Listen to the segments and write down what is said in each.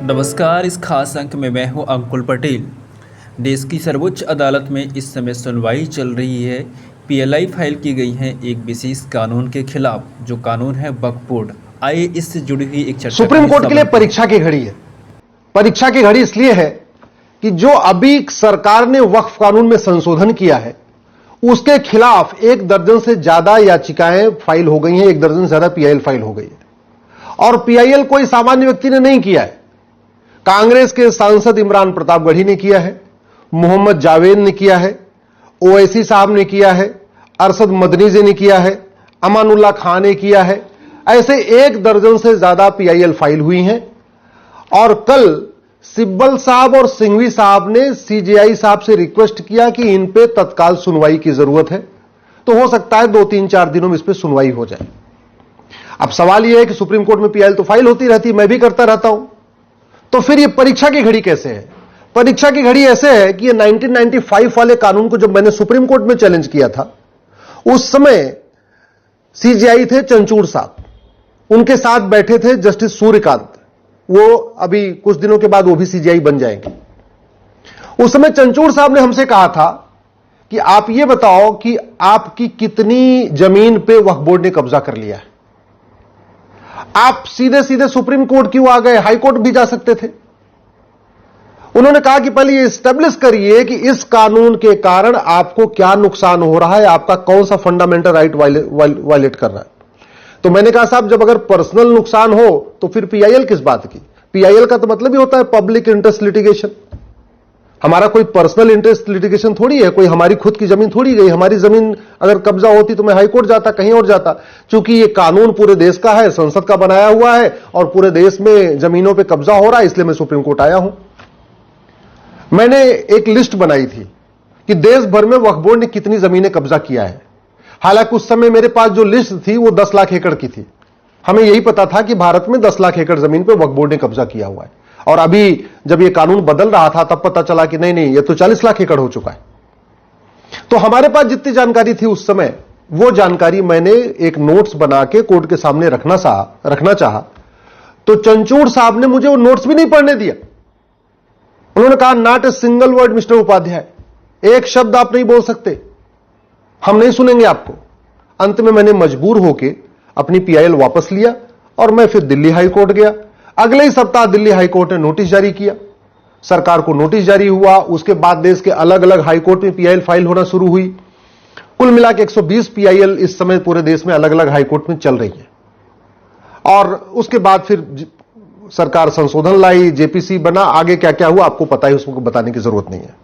नमस्कार। इस खास अंक में मैं हूं अंकुल पटेल। देश की सर्वोच्च अदालत में इस समय सुनवाई चल रही है। पीएलआई फाइल की गई है एक विशेष कानून के खिलाफ, जो कानून है वक्फ बोर्ड। आइए इससे जुड़ी हुई एक चर्चा का सुप्रीम हिस्सा कोर्ट के लिए बनते हैं। परीक्षा की घड़ी है। परीक्षा की घड़ी इसलिए है कि जो अभी सरकार ने वक्फ कानून में संशोधन किया है, उसके खिलाफ 1 दर्जन से ज्यादा याचिकाएं फाइल हो गई हैं, 1 दर्जन से ज्यादा पीआईएल फाइल हो गई है। और पीआईएल कोई सामान्य व्यक्ति ने नहीं किया है। कांग्रेस के सांसद इमरान प्रतापगढ़ी ने किया है, मोहम्मद जावेद ने किया है, ओवैसी साहब ने किया है, अरशद मदनी जी ने किया है, अमानुल्लाह खान ने किया है। ऐसे 1 दर्जन से ज्यादा पीआईएल फाइल हुई हैं। और कल सिब्बल साहब और सिंघवी साहब ने सीजेआई साहब से रिक्वेस्ट किया कि इन पे तत्काल सुनवाई की जरूरत है। तो हो सकता है 2-3-4 दिनों में इस पे सुनवाई हो जाए। अब सवाल यह है कि सुप्रीम कोर्ट में पीआईएल तो फाइल होती रहती, मैं भी करता रहता हूं, तो फिर यह परीक्षा की घड़ी कैसे है? परीक्षा की घड़ी ऐसे है कि ये 1995 वाले कानून को जब मैंने सुप्रीम कोर्ट में चैलेंज किया था, उस समय सीजेआई थे चंचूड़ साहब, उनके साथ बैठे थे जस्टिस सूर्यकांत। वो अभी कुछ दिनों के बाद वो भी सीजेआई बन जाएंगे। उस समय चंचूड़ साहब ने हमसे कहा था कि आप ये बताओ कि आपकी कितनी जमीन पे वक्फ बोर्ड ने कब्जा कर लिया है। आप सीधे सीधे सुप्रीम कोर्ट क्यों आ गए? हाई कोर्ट भी जा सकते थे। उन्होंने कहा कि पहले ये एस्टेब्लिश करिए कि इस कानून के कारण आपको क्या नुकसान हो रहा है, आपका कौन सा फंडामेंटल राइट वायलेट कर रहा है। तो मैंने कहा साहब, जब अगर पर्सनल नुकसान हो तो फिर पीआईएल किस बात की? पीआईएल का तो मतलब ही होता है पब्लिक इंटरेस्ट लिटिगेशन। हमारा कोई पर्सनल इंटरेस्ट लिटिगेशन थोड़ी है, कोई हमारी खुद की जमीन थोड़ी गई। हमारी जमीन अगर कब्जा होती तो मैं हाईकोर्ट जाता, कहीं और जाता। क्योंकि ये कानून पूरे देश का है, संसद का बनाया हुआ है और पूरे देश में जमीनों पर कब्जा हो रहा है, इसलिए मैं सुप्रीम कोर्ट आया हूं। मैंने एक लिस्ट बनाई थी कि देश भर में वक्फ बोर्ड ने कितनी जमीनें कब्जा किया है। हालांकि उस समय मेरे पास जो लिस्ट थी वो 10 लाख एकड़ की थी। हमें यही पता था कि भारत में 10 लाख एकड़ जमीन पे वक्फ बोर्ड ने कब्जा किया हुआ है। और अभी जब ये कानून बदल रहा था तब पता चला कि नहीं, ये तो 40 लाख एकड़ हो चुका है। तो हमारे पास जितनी जानकारी थी उस समय, वो जानकारी मैंने एक नोट्स बना के कोर्ट के सामने रखना चाहा। तो चंचूड़ साहब ने मुझे वो नोट्स भी नहीं पढ़ने दिया। उन्होंने कहा, not a single word mister Upadhyay, एक शब्द आप नहीं बोल सकते, हम नहीं सुनेंगे आपको। अंत में मैंने मजबूर होकर अपनी पीआईएल वापस लिया और मैं फिर दिल्ली हाई कोर्ट गया। अगले ही सप्ताह दिल्ली हाई कोर्ट ने नोटिस जारी किया, सरकार को नोटिस जारी हुआ। उसके बाद देश के अलग अलग हाई कोर्ट में पीआईएल फाइल होना शुरू हुई। कुल मिला के 120 पीआईएल इस समय पूरे देश में अलग अलग हाई कोर्ट में चल रही है। और उसके बाद फिर सरकार संशोधन लाई, जेपीसी बना, आगे क्या क्या हुआ आपको पता है, उसको बताने की जरूरत नहीं है।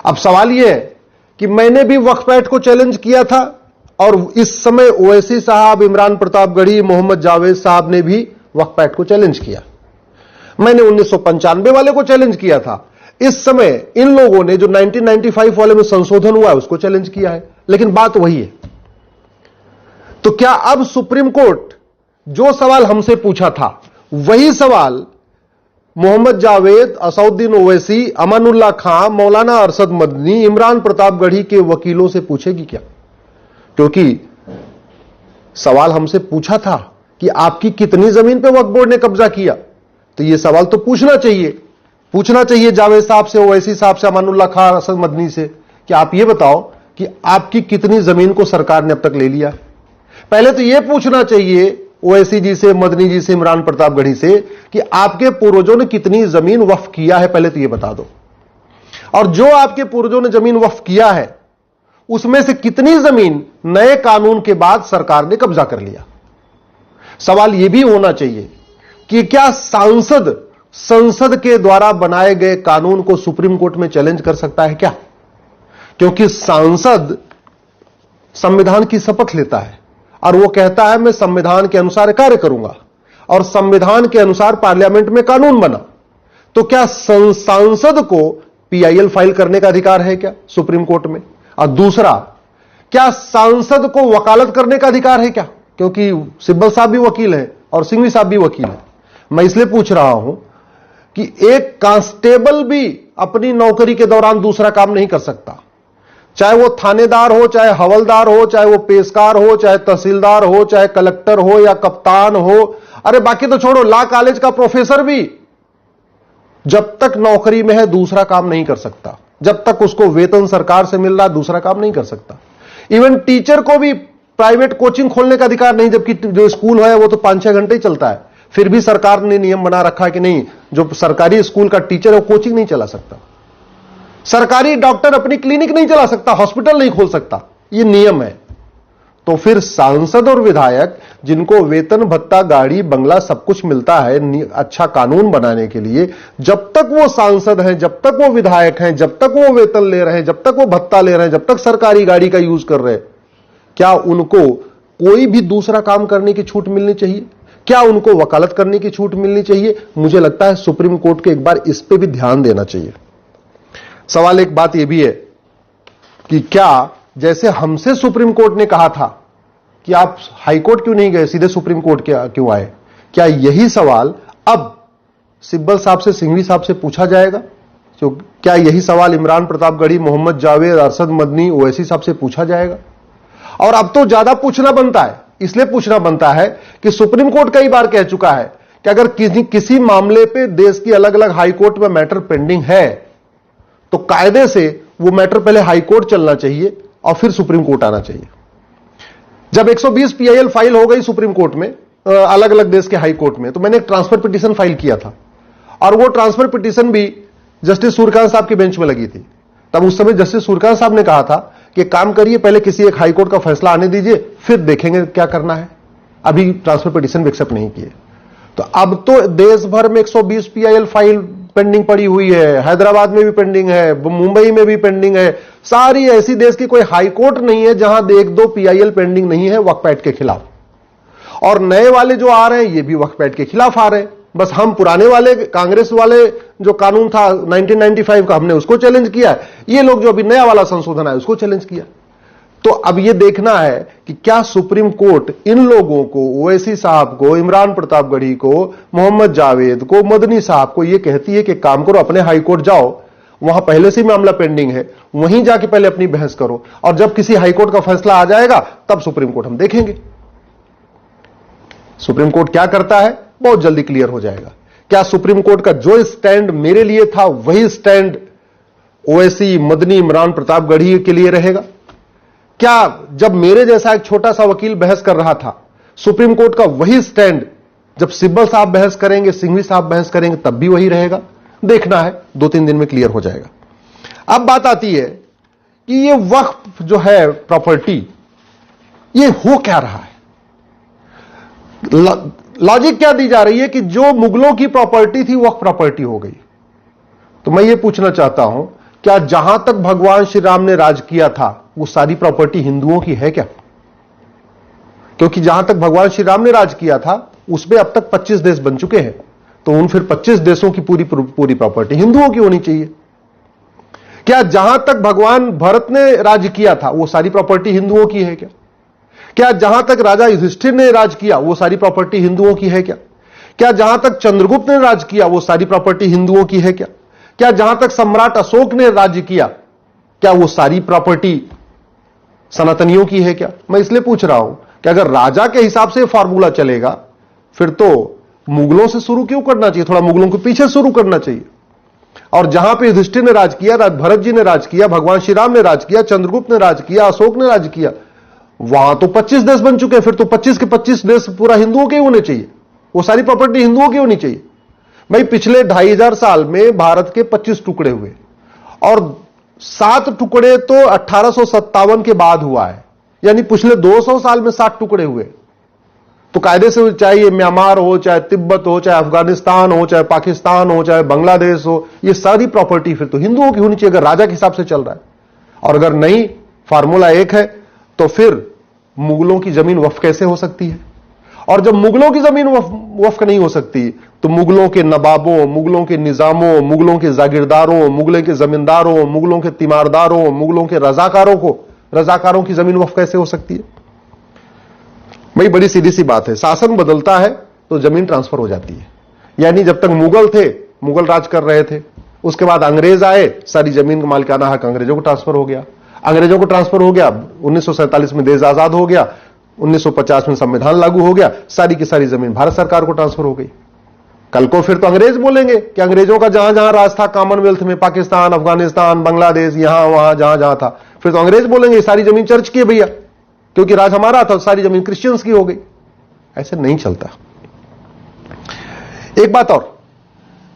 अब सवाल यह है कि मैंने भी वक्फ एक्ट को चैलेंज किया था और इस समय ओवैसी साहब, इमरान प्रतापगढ़ी, मोहम्मद जावेद साहब ने भी वक्फ एक्ट को चैलेंज किया। मैंने 1995 वाले को चैलेंज किया था। इस समय इन लोगों ने जो 1995 वाले में संशोधन हुआ है उसको चैलेंज किया है। लेकिन बात वही है। तो क्या अब सुप्रीम कोर्ट जो सवाल हमसे पूछा था वही सवाल मोहम्मद जावेद, असउद्दीन ओवैसी, अमानुल्लाह खान, मौलाना अरशद मदनी, इमरान प्रतापगढ़ी के वकीलों से पूछेगी क्या? क्योंकि सवाल हमसे पूछा था कि आपकी कितनी जमीन पे वक्फ बोर्ड ने कब्जा किया, तो यह सवाल तो पूछना चाहिए जावेद साहब से, ओवैसी साहब से, अमानुल्लाह खान, अरशद मदनी से कि आप यह बताओ कि आपकी कितनी जमीन को सरकार ने अब तक ले लिया। पहले तो यह पूछना चाहिए ओवैसी जी से, मदनी जी से, इमरान प्रतापगढ़ी से कि आपके पूर्वजों ने कितनी जमीन वक्फ किया है, पहले तो यह बता दो। और जो आपके पूर्वजों ने जमीन वक्फ किया है उसमें से कितनी जमीन नए कानून के बाद सरकार ने कब्जा कर लिया। सवाल यह भी होना चाहिए कि क्या संसद के द्वारा बनाए गए कानून को सुप्रीम कोर्ट में चैलेंज कर सकता है क्या? क्योंकि सांसद संविधान की शपथ लेता है और वो कहता है मैं संविधान के अनुसार कार्य करूंगा, और संविधान के अनुसार पार्लियामेंट में कानून बना। तो क्या सांसद को पीआईएल फाइल करने का अधिकार है क्या सुप्रीम कोर्ट में? और दूसरा, क्या सांसद को वकालत करने का अधिकार है क्या? क्योंकि सिब्बल साहब भी वकील है और सिंघवी साहब भी वकील है। मैं इसलिए पूछ रहा हूं कि एक कांस्टेबल भी अपनी नौकरी के दौरान दूसरा काम नहीं कर सकता। चाहे वो थानेदार हो, चाहे हवलदार हो, चाहे वो पेशकार हो, चाहे तहसीलदार हो, चाहे कलेक्टर हो या कप्तान हो, अरे बाकी तो छोड़ो, लॉ कॉलेज का प्रोफेसर भी जब तक नौकरी में है दूसरा काम नहीं कर सकता, जब तक उसको वेतन सरकार से मिल रहा दूसरा काम नहीं कर सकता। इवन टीचर को भी प्राइवेट कोचिंग खोलने का अधिकार नहीं, जबकि जो स्कूल है वो तो 5-6 घंटे ही चलता है, फिर भी सरकार ने नियम बना रखा है कि नहीं, जो सरकारी स्कूल का टीचर है वो कोचिंग नहीं चला सकता। सरकारी डॉक्टर अपनी क्लिनिक नहीं चला सकता, हॉस्पिटल नहीं खोल सकता, ये नियम है। तो फिर सांसद और विधायक जिनको वेतन भत्ता, गाड़ी, बंगला सब कुछ मिलता है अच्छा कानून बनाने के लिए, जब तक वो सांसद हैं, जब तक वो विधायक हैं, जब तक वो वेतन ले रहे हैं, जब तक वो भत्ता ले रहे हैं, जब तक सरकारी गाड़ी का यूज कर रहे हैं, क्या उनको कोई भी दूसरा काम करने की छूट मिलनी चाहिए? क्या उनको वकालत करने की छूट मिलनी चाहिए? मुझे लगता है सुप्रीम कोर्ट को एक बार इस पे भी ध्यान देना चाहिए। सवाल एक बात यह भी है कि क्या जैसे हमसे सुप्रीम कोर्ट ने कहा था कि आप हाई कोर्ट क्यों नहीं गए, सीधे सुप्रीम कोर्ट क्यों आए, क्या यही सवाल अब सिब्बल साहब से, सिंघवी साहब से पूछा जाएगा? तो क्या यही सवाल इमरान प्रतापगढ़ी, मोहम्मद जावेद, अरशद मदनी, ओवैसी साहब से पूछा जाएगा? और अब तो ज्यादा पूछना बनता है, इसलिए पूछना बनता है कि सुप्रीम कोर्ट कई बार कह चुका है कि अगर किसी मामले पे देश की अलग अलग हाई कोर्ट में मैटर पेंडिंग है तो कायदे से वो मैटर पहले हाई कोर्ट चलना चाहिए और फिर सुप्रीम कोर्ट आना चाहिए। जब 120 PIL फाइल हो गई सुप्रीम कोर्ट में, अलग अलग देश के हाई कोर्ट में, तो मैंने एक ट्रांसफर पिटीशन फाइल किया था और वो ट्रांसफर पिटीशन भी जस्टिस सूर्यकांत साहब की बेंच में लगी थी। तब उस समय जस्टिस सूर्यकांत साहब ने कहा था कि काम करिए, पहले किसी एक हाई कोर्ट का फैसला आने दीजिए, फिर देखेंगे क्या करना है। अभी ट्रांसफर पिटीशन भी एक्सेप्ट नहीं किए। तो अब तो देश भर में 120 PIL फाइल पेंडिंग पड़ी हुई है, हैदराबाद में भी पेंडिंग है, मुंबई में भी पेंडिंग है। सारी ऐसी देश की कोई हाई कोर्ट नहीं है जहां 1-2 PIL पेंडिंग नहीं है वक्फ एक्ट के खिलाफ। और नए वाले जो आ रहे हैं ये भी वक्फ एक्ट के खिलाफ आ रहे हैं। बस हम पुराने वाले कांग्रेस वाले जो कानून था 1995 का, हमने उसको चैलेंज किया, ये लोग जो अभी नया वाला संशोधन है उसको चैलेंज किया। तो अब यह देखना है कि क्या सुप्रीम कोर्ट इन लोगों को, ओवैसी साहब को, इमरान प्रतापगढ़ी को, मोहम्मद जावेद को, मदनी साहब को यह कहती है कि काम करो, अपने हाई कोर्ट जाओ, वहां पहले से मामला पेंडिंग है, वहीं जाके पहले अपनी बहस करो, और जब किसी हाई कोर्ट का फैसला आ जाएगा तब सुप्रीम कोर्ट हम देखेंगे। सुप्रीम कोर्ट क्या करता है बहुत जल्दी क्लियर हो जाएगा। क्या सुप्रीम कोर्ट का जो स्टैंड मेरे लिए था वही स्टैंड ओवैसी, मदनी, इमरान प्रतापगढ़ी के लिए रहेगा? क्या जब मेरे जैसा एक छोटा सा वकील बहस कर रहा था, सुप्रीम कोर्ट का वही स्टैंड जब सिब्बल साहब बहस करेंगे, सिंघवी साहब बहस करेंगे, तब भी वही रहेगा? देखना है, 2-3 दिन में क्लियर हो जाएगा। अब बात आती है कि ये वक्फ जो है प्रॉपर्टी, ये हो क्या रहा है? लॉजिक क्या दी जा रही है कि जो मुगलों की प्रॉपर्टी थी वक्फ प्रॉपर्टी हो गई। तो मैं ये पूछना चाहता हूं, क्या जहां तक भगवान श्री राम ने राज किया था वो सारी प्रॉपर्टी हिंदुओं की है क्या? क्योंकि जहां तक भगवान श्री राम ने राज किया था उसमें अब तक 25 देश बन चुके हैं, तो उन फिर 25 देशों की पूरी प्रॉपर्टी हिंदुओं की होनी चाहिए। क्या जहां तक भगवान भरत ने राज किया था वो सारी प्रॉपर्टी हिंदुओं की है क्या? क्या जहां तक राजा युधिष्ठिर ने राज किया वो सारी प्रॉपर्टी हिंदुओं की है क्या? क्या जहां तक चंद्रगुप्त ने राज किया वो सारी प्रॉपर्टी हिंदुओं की है क्या? क्या जहां तक सम्राट अशोक ने राज्य किया क्या वो सारी प्रॉपर्टी सनातनियों की है क्या? मैं इसलिए पूछ रहा हूं कि अगर राजा के हिसाब से फॉर्मूला चलेगा फिर तो मुगलों से शुरू क्यों करना चाहिए, थोड़ा मुगलों के पीछे शुरू करना चाहिए। और जहां पे युधिष्ठिर ने राज किया, भरत जी ने राज किया, भगवान श्री राम ने राज किया, चंद्रगुप्त ने राज किया, अशोक ने राज किया, वहां तो 25 देश बन चुके हैं, फिर तो 25 के 25 देश पूरा हिंदुओं के होने चाहिए, वो सारी प्रॉपर्टी हिंदुओं की होनी चाहिए। भाई पिछले 2500 साल में भारत के 25 टुकड़े हुए और 7 टुकड़े तो 1857 के बाद हुआ है, यानी पिछले 200 साल में 7 टुकड़े हुए। तो कायदे से चाहे ये म्यांमार हो, चाहे तिब्बत हो, चाहे अफगानिस्तान हो, चाहे पाकिस्तान हो, चाहे बांग्लादेश हो, ये सारी प्रॉपर्टी फिर तो हिंदुओं की होनी चाहिए अगर राजा के हिसाब से चल रहा है। और अगर नहीं, फार्मूला एक है, तो फिर मुगलों की जमीन वक्फ कैसे हो सकती है? और जब मुगलों की जमीन वक्फ नहीं हो सकती तो मुगलों के नवाबों, मुगलों के निजामों, मुगलों के जागीरदारों, मुगलों के जमींदारों, मुगलों के तीमारदारों, मुगलों के रजाकारों की जमीन वक्फ कैसे हो सकती है? भाई बड़ी सीधी सी बात है, शासन बदलता है तो जमीन ट्रांसफर हो जाती है। यानी जब तक मुगल थे, मुगल राज कर रहे थे, उसके बाद अंग्रेज आए, सारी जमीन का मालिकाना हक अंग्रेजों को ट्रांसफर हो गया। 1947 में देश आजाद हो गया, 1950 में संविधान लागू हो गया, सारी की सारी जमीन भारत सरकार को ट्रांसफर हो गई। कल को फिर तो अंग्रेज बोलेंगे कि अंग्रेजों का जहां जहां राज था कॉमनवेल्थ में, पाकिस्तान, अफगानिस्तान, बांग्लादेश, यहां वहां जहां जहां था, फिर तो अंग्रेज बोलेंगे सारी जमीन चर्च की है भैया, क्योंकि राज हमारा था, सारी जमीन क्रिश्चियंस की हो गई। ऐसे नहीं चलता। एक बात और,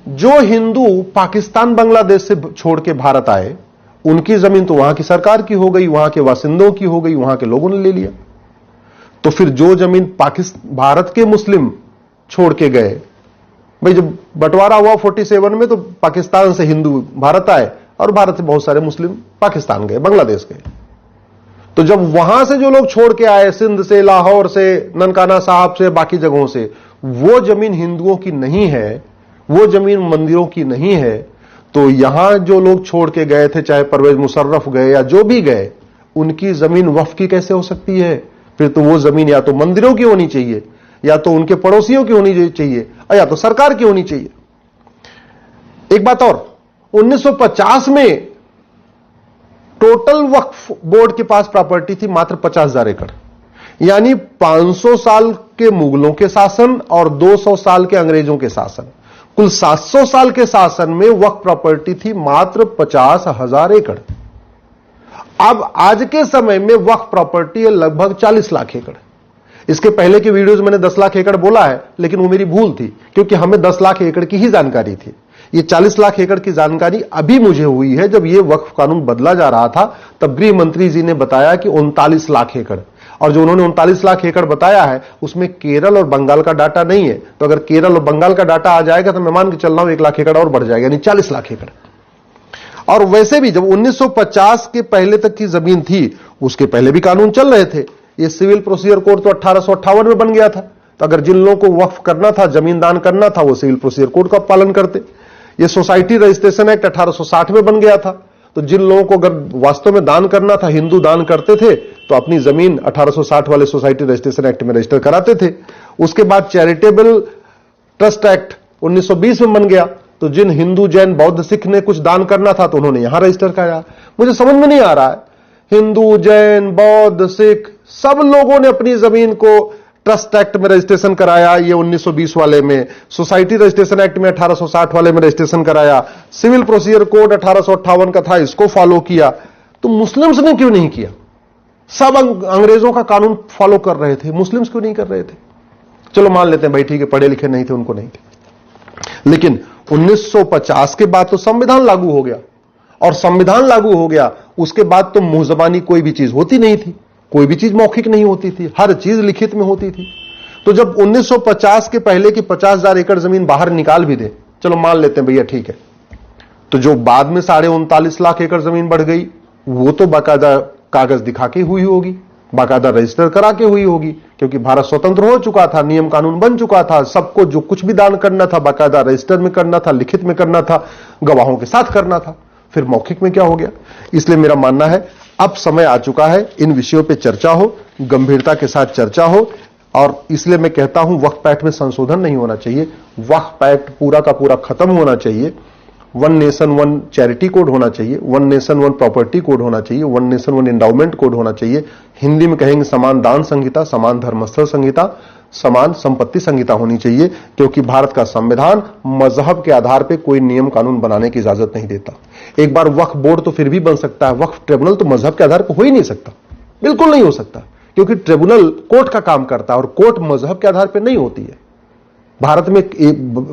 जो हिंदू पाकिस्तान बांग्लादेश से छोड़ के भारत आए, उनकी जमीन तो वहां की सरकार की हो गई, वहां के बासिंदों की हो गई, वहां के लोगों ने ले लिया। तो फिर जो जमीन भारत के मुस्लिम छोड़ के गए, भाई जब बंटवारा हुआ 47 में, तो पाकिस्तान से हिंदू भारत आए और भारत से बहुत सारे मुस्लिम पाकिस्तान गए, बांग्लादेश गए। तो जब वहां से जो लोग छोड़ के आए, सिंध से, लाहौर से, ननकाना साहब से, बाकी जगहों से, वो जमीन हिंदुओं की नहीं है, वो जमीन मंदिरों की नहीं है, तो यहां जो लोग छोड़ के गए थे, चाहे परवेज मुशर्रफ गए या जो भी गए, उनकी जमीन वक्फ की कैसे हो सकती है? फिर तो वो जमीन या तो मंदिरों की होनी चाहिए, या तो उनके पड़ोसियों की होनी चाहिए, या तो सरकार की होनी चाहिए। एक बात और, 1950 में टोटल वक्फ बोर्ड के पास प्रॉपर्टी थी मात्र 50,000 एकड़, यानी 500 साल के मुगलों के शासन और 200 साल के अंग्रेजों के शासन, कुल 700 साल के शासन में वक्फ प्रॉपर्टी थी मात्र 50,000 एकड़। अब आज के समय में वक्फ प्रॉपर्टी है लगभग 40 लाख एकड़। इसके पहले के वीडियोज मैंने 10 लाख एकड़ बोला है, लेकिन वो मेरी भूल थी, क्योंकि हमें 10 लाख एकड़ की ही जानकारी थी। ये 40 लाख एकड़ की जानकारी अभी मुझे हुई है, जब ये वक्फ कानून बदला जा रहा था, तब गृह मंत्री जी ने बताया कि 39 लाख एकड़, और जो उन्होंने 39 लाख एकड़ बताया है, उसमें केरल और बंगाल का डाटा नहीं है। तो अगर केरल और बंगाल का डाटा आ जाएगा तो मैं मान के चल रहा हूं 1 लाख एकड़ और बढ़ जाएगा, यानी 40 लाख एकड़। और वैसे भी जब 1950 के पहले तक की जमीन थी, उसके पहले भी कानून चल रहे थे। ये सिविल प्रोसीजर कोड तो 1858 में बन गया था, तो अगर जिन लोगों को वक्फ करना था, जमीन दान करना था, वो सिविल प्रोसीजर कोड का पालन करते। ये सोसाइटी रजिस्ट्रेशन एक्ट 1860 में बन गया था, तो जिन लोगों को अगर वास्तव में दान करना था, हिंदू दान करते थे, तो अपनी जमीन 1860 वाले सोसाइटी रजिस्ट्रेशन एक्ट में रजिस्टर कराते थे। उसके बाद चैरिटेबल ट्रस्ट एक्ट 1920 में बन गया, तो जिन हिंदू, जैन, बौद्ध, सिख ने कुछ दान करना था, तो उन्होंने यहां रजिस्टर कराया। मुझे समझ में नहीं आ रहा है, हिंदू, जैन, बौद्ध, सिख सब लोगों ने अपनी जमीन को ट्रस्ट एक्ट में रजिस्ट्रेशन कराया, ये 1920 वाले में, सोसाइटी रजिस्ट्रेशन एक्ट में 1860 वाले में रजिस्ट्रेशन कराया, सिविल प्रोसीजर कोड 1858 का था, इसको फॉलो किया। तो मुस्लिम्स ने क्यों नहीं किया? सब अंग्रेजों का कानून फॉलो कर रहे थे, मुस्लिम्स क्यों नहीं कर रहे थे? चलो मान लेते हैं भाई, ठीक है, पढ़े लिखे नहीं थे, उनको नहीं थे। लेकिन 1950 के बाद तो संविधान लागू हो गया, और संविधान लागू हो गया उसके बाद तो मुंह जबानी कोई भी चीज होती नहीं थी, कोई भी चीज मौखिक नहीं होती थी, हर चीज लिखित में होती थी। तो जब 1950 के पहले की 50,000 एकड़ जमीन बाहर निकाल भी दे, चलो मान लेते हैं भैया ठीक है, तो जो बाद में 39.5 लाख एकड़ जमीन बढ़ गई, वो तो बाकायदा कागज दिखा के हुई होगी, बाकायदा रजिस्टर करा के हुई होगी, क्योंकि भारत स्वतंत्र हो चुका था, नियम कानून बन चुका था, सबको जो कुछ भी दान करना था बाकायदा रजिस्टर में करना था, लिखित में करना था, गवाहों के साथ करना था। फिर मौखिक में क्या हो गया? इसलिए मेरा मानना है अब समय आ चुका है, इन विषयों पे चर्चा हो, गंभीरता के साथ चर्चा हो, और इसलिए मैं कहता हूं वक्फ एक्ट में संशोधन नहीं होना चाहिए, वक्फ एक्ट पूरा का पूरा खत्म होना चाहिए। One nation one charity code होना चाहिए, one nation one property code होना चाहिए, one nation one endowment code होना चाहिए। हिंदी में कहेंगे समान दान संहिता, समान धर्मस्थल संहिता, समान संपत्ति संहिता होनी चाहिए, क्योंकि भारत का संविधान मजहब के आधार पर कोई नियम कानून बनाने की इजाजत नहीं देता। एक बार वक्फ बोर्ड तो फिर भी बन सकता है, वक्फ ट्रिब्यूनल तो मजहब के आधार पर हो ही नहीं सकता, बिल्कुल नहीं हो सकता, क्योंकि ट्रिब्यूनल कोर्ट का काम करता है और कोर्ट मजहब के आधार पर नहीं होती है। भारत में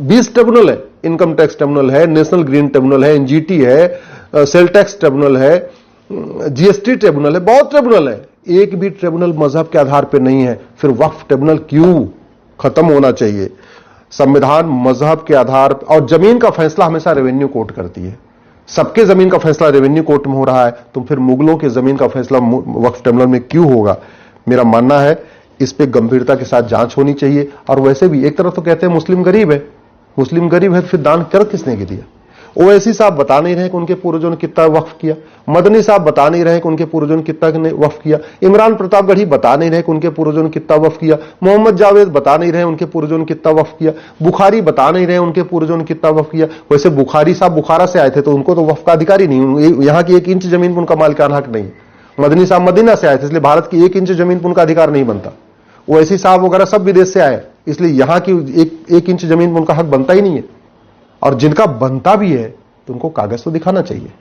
20 ट्रिब्यूनल है, इनकम टैक्स ट्रिब्यूनल है, नेशनल ग्रीन ट्रिब्यूनल है, एनजीटी है, सेल टैक्स ट्रिब्यूनल है, जीएसटी ट्रिब्यूनल है, बहुत ट्रिब्यूनल है, एक भी ट्रिब्यूनल मजहब के आधार पर नहीं है। फिर वक्फ ट्रिब्यूनल क्यों? खत्म होना चाहिए। संविधान मजहब के आधार, और जमीन का फैसला हमेशा रेवेन्यू कोर्ट करती है, सबके जमीन का फैसला रेवेन्यू कोर्ट में हो रहा है, तो फिर मुगलों के जमीन का फैसला वक्फ ट्रिब्यूनल में क्यों होगा? मेरा मानना है इस पे गंभीरता के साथ जांच होनी चाहिए। और वैसे भी एक तरफ तो कहते हैं मुस्लिम गरीब है, मुस्लिम गरीब है, फिर दान कर किसने के दिया? ओवैसी साहब बता नहीं रहे कि उनके पूर्वजों ने कितना वक्फ किया, मदनी साहब बता नहीं रहे कि उनके पूर्वजों ने कितना वक्फ किया, इमरान प्रतापगढ़ी बता नहीं रहे कि उनके पूर्वजों ने कितना वक्फ किया, मोहम्मद जावेद बता नहीं रहे उनके पूर्वजों ने कितना वक्फ किया, बुखारी बता नहीं रहे उनके पूर्वजों ने कितना वक्फ किया। वैसे बुखारी साहब बुखारा से आए थे, तो उनको तो वक्फ का अधिकार ही नहीं, यहां की 1 इंच जमीन पर उनका मालिकाना हक नहीं। मदनी साहब मदीना से आए थे, इसलिए भारत की 1 इंच जमीन पर उनका अधिकार नहीं बनता। ओवैसी साहब वगैरह सब विदेश से आए, इसलिए यहां की एक इंच जमीन में उनका हक बनता ही नहीं है, और जिनका बनता भी है तो उनको कागज तो दिखाना चाहिए।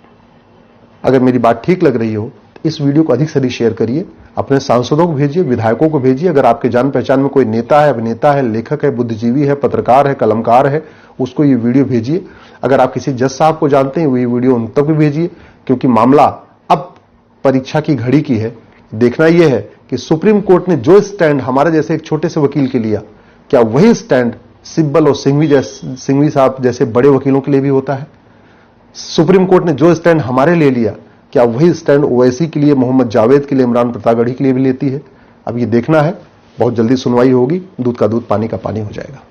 अगर मेरी बात ठीक लग रही हो तो इस वीडियो को अधिक से अधिक शेयर करिए, अपने सांसदों को भेजिए, विधायकों को भेजिए। अगर आपके जान पहचान में कोई नेता है, अभिनेता है, लेखक है, बुद्धिजीवी है, पत्रकार है, कलमकार है, उसको ये वीडियो भेजिए। अगर आप किसी जज साहब को जानते हैं, वो ये वीडियो उन तक भी भेजिए, क्योंकि मामला अब परीक्षा की घड़ी की है। देखना यह है कि सुप्रीम कोर्ट ने जो स्टैंड हमारे जैसे एक छोटे से वकील के लिया, क्या वही स्टैंड सिब्बल और सिंघवी साहब जैसे बड़े वकीलों के लिए भी होता है? सुप्रीम कोर्ट ने जो स्टैंड हमारे लिए लिया, क्या वही स्टैंड ओवैसी के लिए, मोहम्मद जावेद के लिए, इमरान प्रतापगढ़ी के लिए भी लेती है? अब ये देखना है। बहुत जल्दी सुनवाई होगी, दूध का दूध पानी का पानी हो जाएगा।